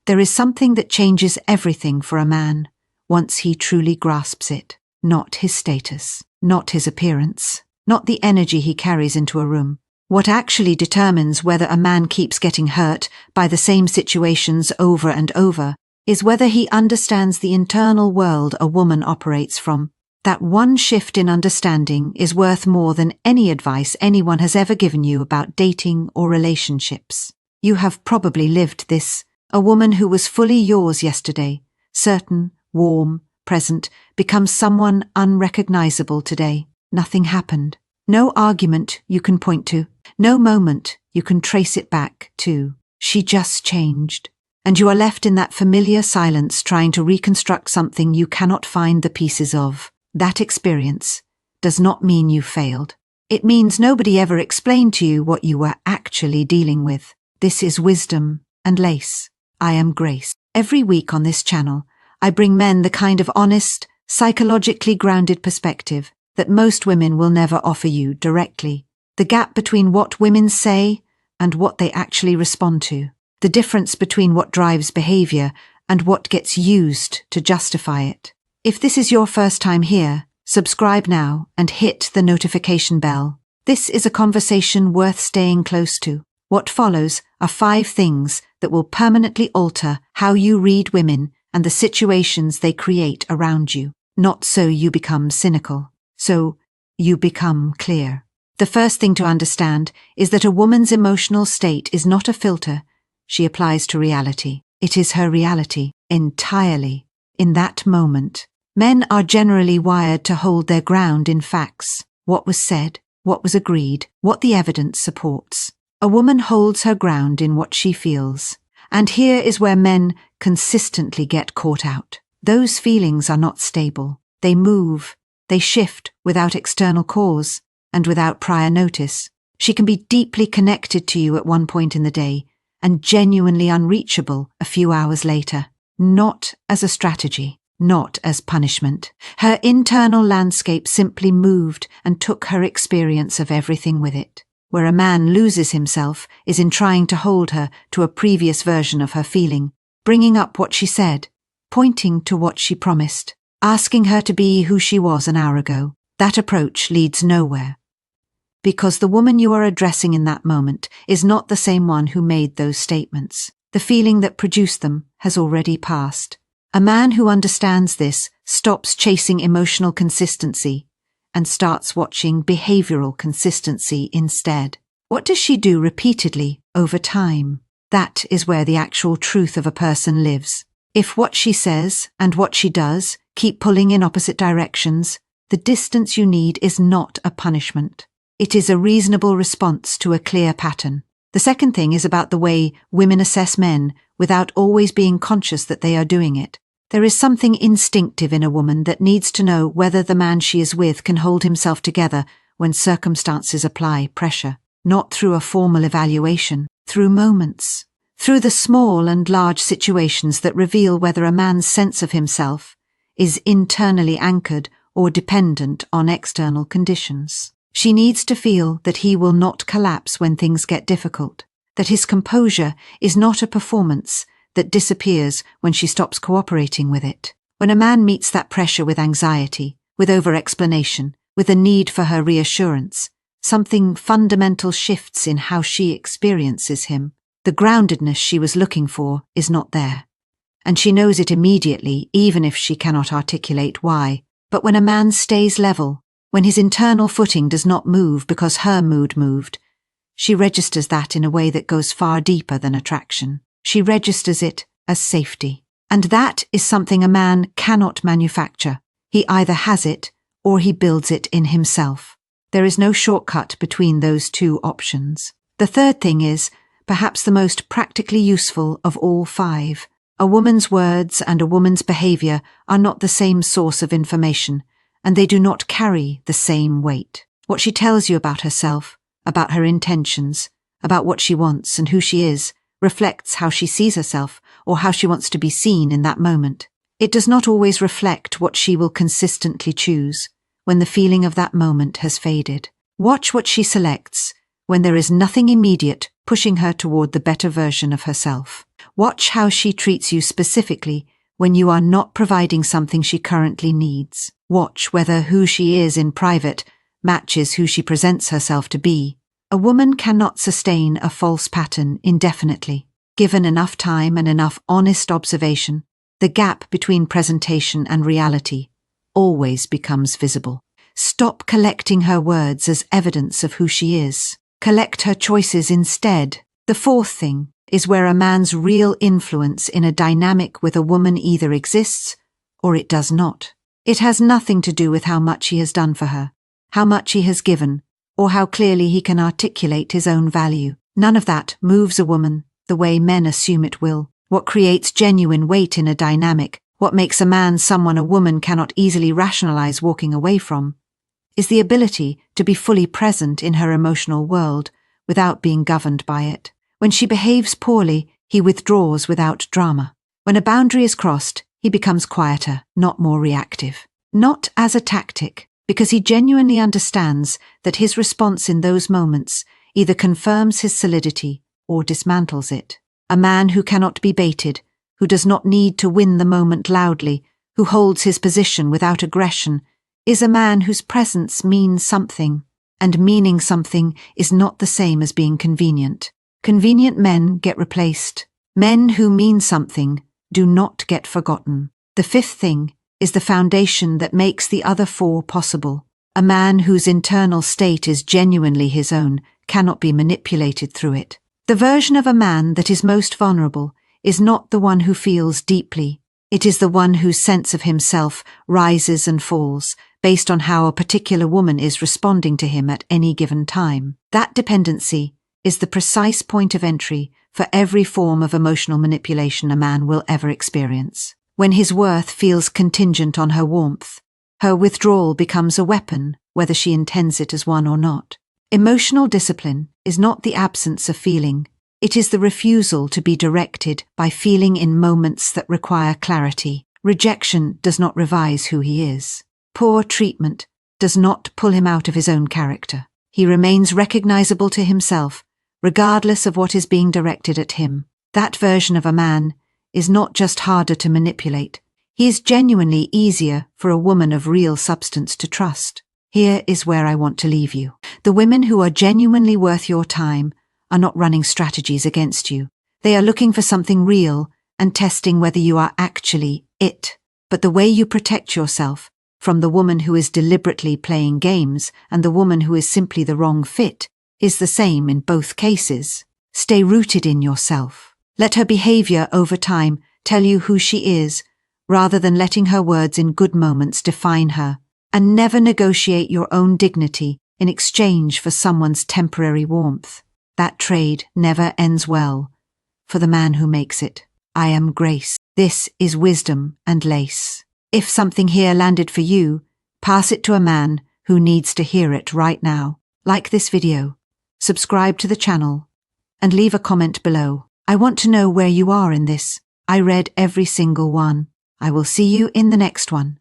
There is something that changes everything for a man once he truly grasps it. Not his status, not his appearance, not the energy he carries into a room. What actually determines whether a man keeps getting hurt by the same situations over and over is whether he understands the internal world a woman operates from. That one shift in understanding is worth more than any advice anyone has ever given you about dating or relationships. You have probably lived this. A woman who was fully yours yesterday, certain, warm, present, becomes someone unrecognizable today. Nothing happened. No argument you can point to. No moment you can trace it back to. She just changed. And you are left in that familiar silence trying to reconstruct something you cannot find the pieces of. That experience does not mean you failed. It means nobody ever explained to you what you were actually dealing with. This is wisdom and lace. I am Grace. Every week on this channel, I bring men the kind of honest, psychologically grounded perspective that most women will never offer you directly. The gap between what women say and what they actually respond to. The difference between what drives behavior and what gets used to justify it. If this is your first time here, subscribe now and hit the notification bell. This is a conversation worth staying close to. What follows are 5 things that will permanently alter how you read women and the situations they create around you. Not so you become cynical, so you become clear. The first thing to understand is that a woman's emotional state is not a filter she applies to reality. It is her reality, entirely, in that moment. Men are generally wired to hold their ground in facts, what was said, what was agreed, what the evidence supports. A woman holds her ground in what she feels. And here is where men consistently get caught out. Those feelings are not stable. They move, they shift without external cause and without prior notice. She can be deeply connected to you at one point in the day and genuinely unreachable a few hours later. Not as a strategy, not as punishment. Her internal landscape simply moved and took her experience of everything with it. Where a man loses himself is in trying to hold her to a previous version of her feeling, bringing up what she said, pointing to what she promised, asking her to be who she was an hour ago. That approach leads nowhere. Because the woman you are addressing in that moment is not the same one who made those statements. The feeling that produced them has already passed. A man who understands this stops chasing emotional consistency and starts watching behavioral consistency instead. What does she do repeatedly over time? That is where the actual truth of a person lives. If what she says and what she does keep pulling in opposite directions, the distance you need is not a punishment. It is a reasonable response to a clear pattern. The second thing is about the way women assess men without always being conscious that they are doing it. There is something instinctive in a woman that needs to know whether the man she is with can hold himself together when circumstances apply pressure. Not through a formal evaluation, through moments. Through the small and large situations that reveal whether a man's sense of himself is internally anchored or dependent on external conditions. She needs to feel that he will not collapse when things get difficult, that his composure is not a performance that disappears when she stops cooperating with it. When a man meets that pressure with anxiety, with over-explanation, with a need for her reassurance, something fundamental shifts in how she experiences him. The groundedness she was looking for is not there. And she knows it immediately, even if she cannot articulate why. But when a man stays level, when his internal footing does not move because her mood moved, she registers that in a way that goes far deeper than attraction. She registers it as safety. And that is something a man cannot manufacture. He either has it or he builds it in himself. There is no shortcut between those two options. The third thing is, perhaps the most practically useful of all 5. A woman's words and a woman's behavior are not the same source of information, and they do not carry the same weight. What she tells you about herself, about her intentions, about what she wants and who she is, reflects how she sees herself or how she wants to be seen in that moment. It does not always reflect what she will consistently choose when the feeling of that moment has faded. Watch what she selects when there is nothing immediate pushing her toward the better version of herself. Watch how she treats you specifically when you are not providing something she currently needs. Watch whether who she is in private matches who she presents herself to be. A woman cannot sustain a false pattern indefinitely. Given enough time and enough honest observation, the gap between presentation and reality always becomes visible. Stop collecting her words as evidence of who she is. Collect her choices instead. The fourth thing is where a man's real influence in a dynamic with a woman either exists or it does not. It has nothing to do with how much he has done for her, how much he has given, or how clearly he can articulate his own value. None of that moves a woman the way men assume it will. What creates genuine weight in a dynamic, what makes a man someone a woman cannot easily rationalize walking away from, is the ability to be fully present in her emotional world without being governed by it. When she behaves poorly, he withdraws without drama. When a boundary is crossed, he becomes quieter, not more reactive. Not as a tactic, because he genuinely understands that his response in those moments either confirms his solidity or dismantles it. A man who cannot be baited, who does not need to win the moment loudly, who holds his position without aggression, is a man whose presence means something, and meaning something is not the same as being convenient. Convenient men get replaced. Men who mean something do not get forgotten. The fifth thing is the foundation that makes the other four possible. A man whose internal state is genuinely his own cannot be manipulated through it. The version of a man that is most vulnerable is not the one who feels deeply. It is the one whose sense of himself rises and falls based on how a particular woman is responding to him at any given time. That dependency is the precise point of entry for every form of emotional manipulation a man will ever experience. When his worth feels contingent on her warmth, her withdrawal becomes a weapon, whether she intends it as one or not. Emotional discipline is not the absence of feeling. It is the refusal to be directed by feeling in moments that require clarity. Rejection does not revise who he is. Poor treatment does not pull him out of his own character. He remains recognizable to himself, regardless of what is being directed at him. That version of a man is not just harder to manipulate. He is genuinely easier for a woman of real substance to trust. Here is where I want to leave you. The women who are genuinely worth your time are not running strategies against you. They are looking for something real and testing whether you are actually it. But the way you protect yourself from the woman who is deliberately playing games and the woman who is simply the wrong fit is the same in both cases. Stay rooted in yourself. Let her behavior over time tell you who she is, rather than letting her words in good moments define her. And never negotiate your own dignity in exchange for someone's temporary warmth. That trade never ends well for the man who makes it. I am Grace. This is Wisdom and Lace. If something here landed for you, pass it to a man who needs to hear it right now. Like this video, subscribe to the channel, and leave a comment below. I want to know where you are in this. I read every single one. I will see you in the next one.